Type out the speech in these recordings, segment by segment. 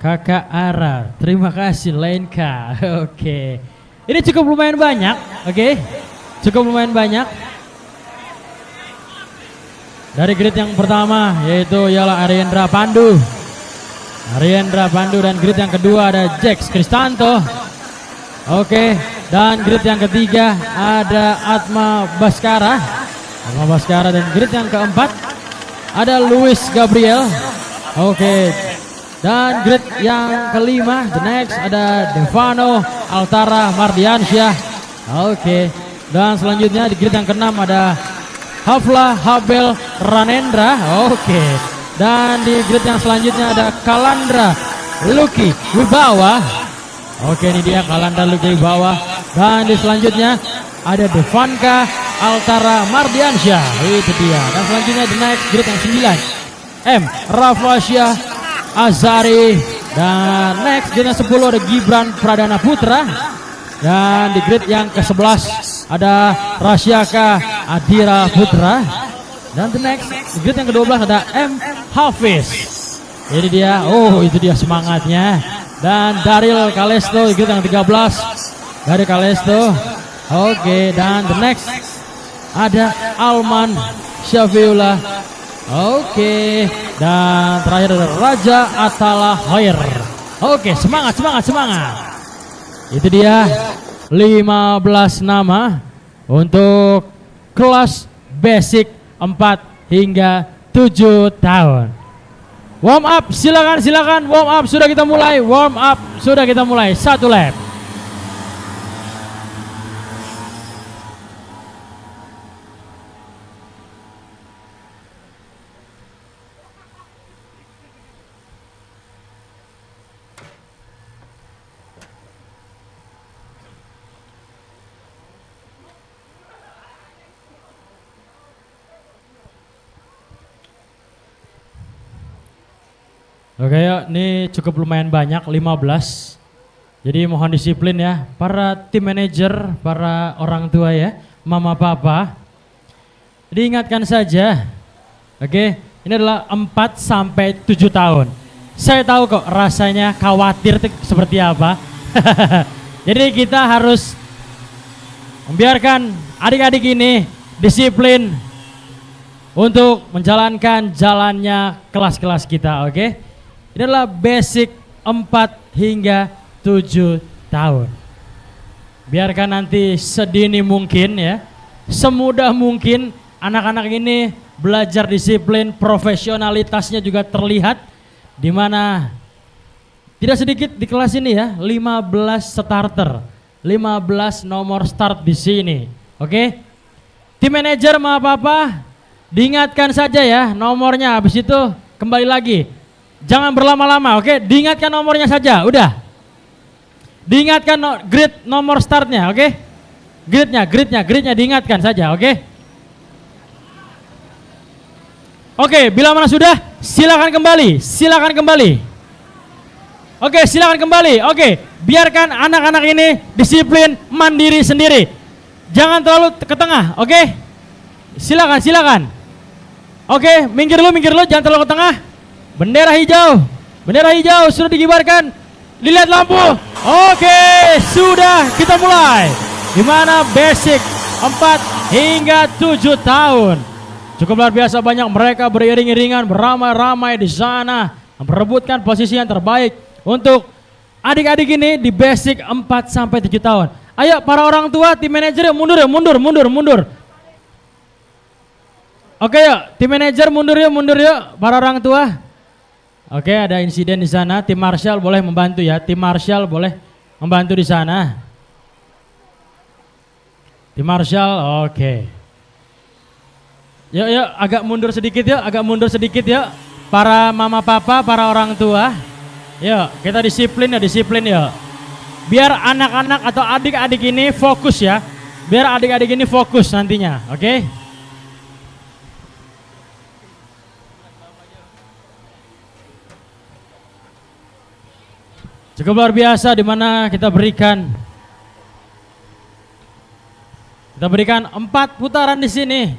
Kakak Ara, terima kasih Lenka. Oke. Ini cukup lumayan banyak, oke? Cukup lumayan banyak. Dari grid yang pertama yaitu ialah Ariendra Pandu. Ariendra Pandu, dan grid yang kedua ada Jax Kristanto. Oke, dan grid yang ketiga ada Atma Baskara. Atma Baskara, dan grid yang keempat ada Luis Gabriel. Oke. Dan grid yang kelima, the next ada Devano Altara Mardiansyah. Oke. Dan selanjutnya di grid yang keenam ada Hafla Habel Ranendra. Oke. Dan di grid yang selanjutnya ada Kalandra Lucky Wibawa. Oke, ini dia Kalandra Lucky Wibawa. Dan di selanjutnya ada Devanka Altara Mardiansyah. Itu dia. Dan selanjutnya the next grid yang 9, M Rafasya Azari. Dan next grid yang 10 ada Gibran Pradana Putra. Dan di grid yang ke-11 ada Rasyaka Adira Putra. Dan the next di grid yang ke-12 ada M Hafiz. Ini dia, oh itu dia semangatnya. Dan Daryl Kalesto di grid yang 13 dari Kalesto. Oke, dan the next ada Alman Syafiullah. Oke, dan terakhir ada Raja Atala Hoyer. Oke, semangat. Itu dia 15 nama untuk kelas basic 4 hingga 7 tahun. Warm up, silakan. Warm up sudah kita mulai. 1 lap. Oke ya, ini cukup lumayan banyak, 15. Jadi mohon disiplin ya, para tim manajer, para orang tua ya, mama papa. Diingatkan saja, oke, ini adalah 4 sampai 7 tahun. Saya tahu kok rasanya khawatir seperti apa. Jadi kita harus membiarkan adik-adik ini disiplin untuk menjalankan jalannya kelas-kelas kita, oke? Ini adalah basic 4 hingga 7 tahun. Biarkan nanti sedini mungkin ya, semudah mungkin anak-anak ini belajar disiplin, profesionalitasnya juga terlihat, di mana tidak sedikit di kelas ini ya, 15 starter, 15 nomor start di sini. Oke? Tim manajer sama papa diingatkan saja ya nomornya, habis itu kembali lagi. Jangan berlama-lama, oke? Diingatkan nomornya saja, udah. Diingatkan grid nomor startnya, oke? Gridnya diingatkan saja, oke? Oke, bila mana sudah, silakan kembali. Oke, silakan kembali. Oke, biarkan anak-anak ini disiplin mandiri sendiri. Jangan terlalu ke tengah, oke? Silakan. Oke, minggir dulu, jangan terlalu ke tengah. Bendera hijau sudah dikibarkan. Dilihat lampu. Oke, sudah kita mulai. Di mana basic 4 hingga 7 tahun. Cukup luar biasa banyak mereka beriring-iringan, beramai-ramai di sana, memperebutkan posisi yang terbaik untuk adik-adik ini di basic 4 sampai 7 tahun. Ayo para orang tua, tim manajer mundur. Oke yuk, tim manajer mundur yuk para orang tua. Oke, ada insiden di sana. Tim Marshall boleh membantu ya. Tim Marshall boleh membantu di sana. Tim Marshall, oke. Yuk, agak mundur sedikit yuk. Para mama papa, para orang tua. Yuk, kita disiplin yuk. Biar anak-anak atau adik-adik ini fokus ya. Biar adik-adik ini fokus nantinya, oke? Cukup luar biasa di mana kita berikan 4 putaran di sini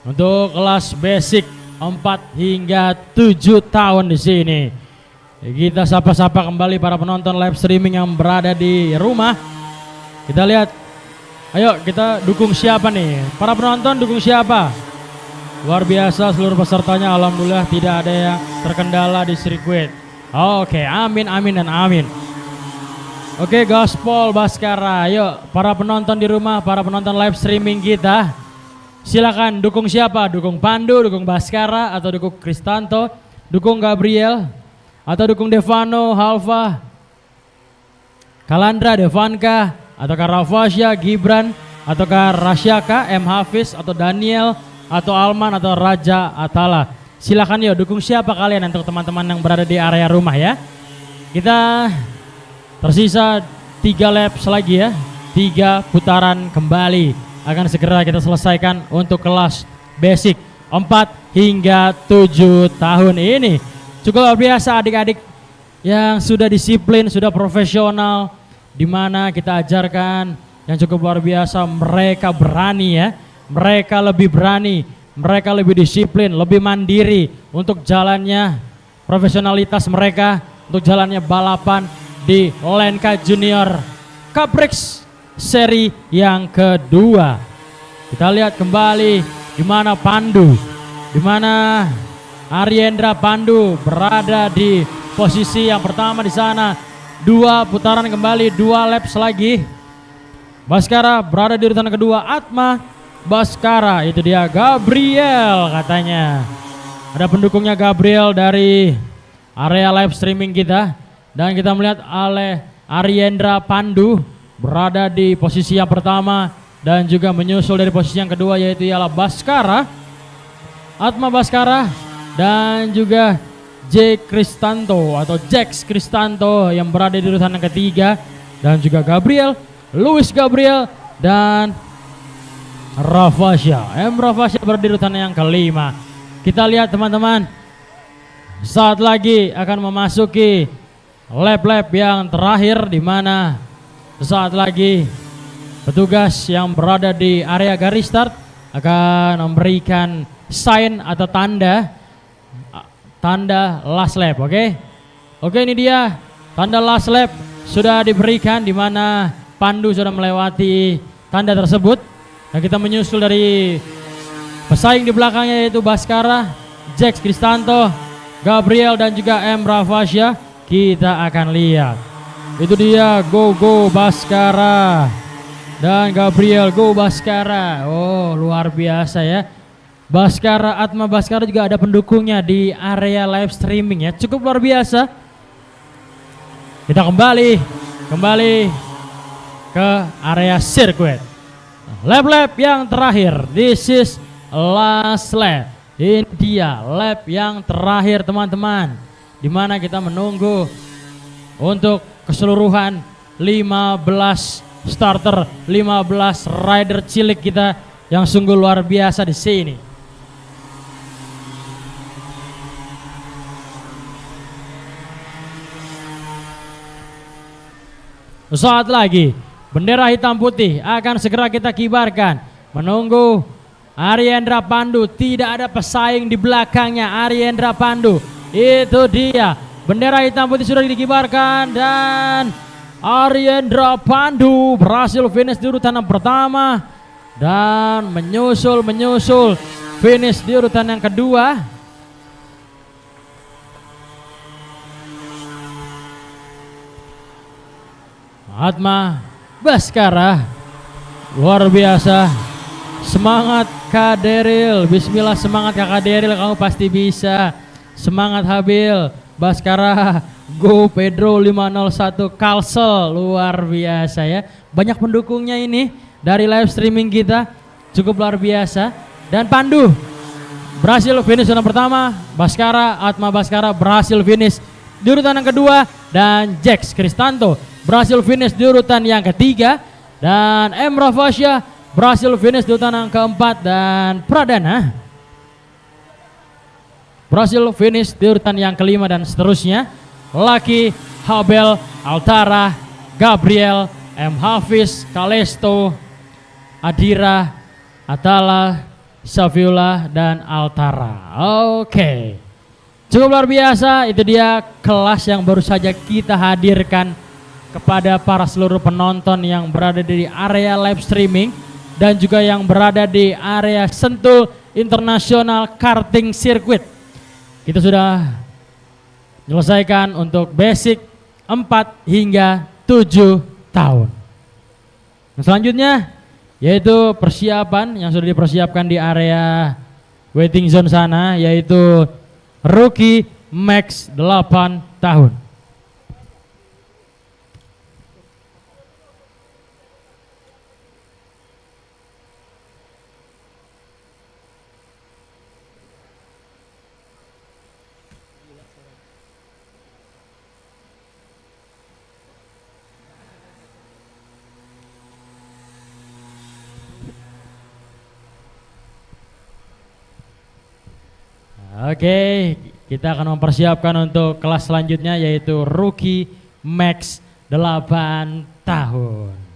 untuk kelas basic 4 hingga 7 tahun di sini. Kita sapa-sapa kembali para penonton live streaming yang berada di rumah. Kita lihat, ayo kita dukung siapa nih? Para penonton dukung siapa? Luar biasa seluruh pesertanya, alhamdulillah tidak ada yang terkendala di sirkuit. Oke, amin, amin, dan amin. Oke, Gaspol Baskara, ayo para penonton di rumah, para penonton live streaming kita, silakan dukung siapa? Dukung Pandu, dukung Baskara, atau dukung Kristanto, dukung Gabriel, atau dukung Devano, Halva, Kalandra, Devanka, ataukah Rafasya, Gibran, ataukah Rasyaka, M. Hafiz, atau Daniel, atau Alman, atau Raja Atala. Silakan yuk dukung siapa kalian untuk teman-teman yang berada di area rumah ya. Kita tersisa 3 laps lagi ya, 3 putaran kembali akan segera kita selesaikan untuk kelas basic 4 hingga 7 tahun ini. Cukup luar biasa adik-adik yang sudah disiplin, sudah profesional, di mana kita ajarkan yang cukup luar biasa. Mereka berani ya, mereka lebih berani, mereka lebih disiplin, lebih mandiri untuk jalannya profesionalitas mereka, untuk jalannya balapan di Lenka Junior Caprix seri yang kedua. Kita lihat kembali di mana Pandu, di mana Ariendra Pandu berada di posisi yang pertama di sana. 2 putaran kembali, 2 laps lagi. Baskara berada di urutan kedua. Atma Baskara, itu dia Gabriel katanya. Ada pendukungnya Gabriel dari area live streaming kita. Dan kita melihat Ariendra Pandu berada di posisi yang pertama dan juga menyusul dari posisi yang kedua, yaitu ialah Baskara, Atma Baskara, dan juga Jack Kristanto atau Jax Kristanto yang berada di urutan yang ketiga, dan juga Gabriel, Luis Gabriel, dan Rafasya. Rafasya berada di urutan yang kelima. Kita lihat teman-teman, saat lagi akan memasuki lap-lap yang terakhir, di mana saat lagi petugas yang berada di area garis start akan memberikan sign atau tanda last lap. Oke, ini dia tanda last lap sudah diberikan, di mana Pandu sudah melewati tanda tersebut, dan kita menyusul dari pesaing di belakangnya, yaitu Baskara, Jax Kristanto, Gabriel, dan juga M. Rafasya. Kita akan lihat, itu dia go Baskara dan Gabriel, go Baskara. Oh, luar biasa ya. Baskara, Atma Baskara juga ada pendukungnya di area live streaming ya, cukup luar biasa. Kita kembali ke area sirkuit. Lap-lap yang terakhir, this is last lap. Ini dia lap yang terakhir teman-teman, di mana kita menunggu untuk keseluruhan 15 starter, 15 rider cilik kita yang sungguh luar biasa di sini. Saat lagi bendera hitam putih akan segera kita kibarkan. Menunggu Ariendra Pandu, tidak ada pesaing di belakangnya Ariendra Pandu. Itu dia, bendera hitam putih sudah dikibarkan, dan Ariendra Pandu berhasil finish di urutan yang pertama dan menyusul finish di urutan yang kedua. Atma Baskara, luar biasa. Semangat Kak Deril, bismillah, semangat Kakak Deril, kamu pasti bisa. Semangat Habil, Baskara, go Pedro 501 Kalsel, luar biasa ya. Banyak pendukungnya ini dari live streaming kita, cukup luar biasa. Dan Pandu berhasil finish urutan pertama, Baskara, Atma Baskara berhasil finish di urutan yang kedua, dan Jax Kristanto berhasil finish di urutan yang ketiga, dan M. Rafasya berhasil finish di urutan yang keempat, dan Pradana berhasil finish di urutan yang kelima, dan seterusnya. Lucky, Habel, Altara, Gabriel, M. Hafiz, Kalesto, Adira, Atala, Safiullah, dan Altara. Oke. Cukup luar biasa, itu dia kelas yang baru saja kita hadirkan kepada para seluruh penonton yang berada di area live streaming dan juga yang berada di area Sentul International Karting Circuit. Kita sudah menyelesaikan untuk basic 4 hingga 7 tahun. Yang selanjutnya yaitu persiapan yang sudah dipersiapkan di area waiting zone sana, yaitu rookie max 8 tahun. Oke, kita akan mempersiapkan untuk kelas selanjutnya yaitu rookie max 8 tahun.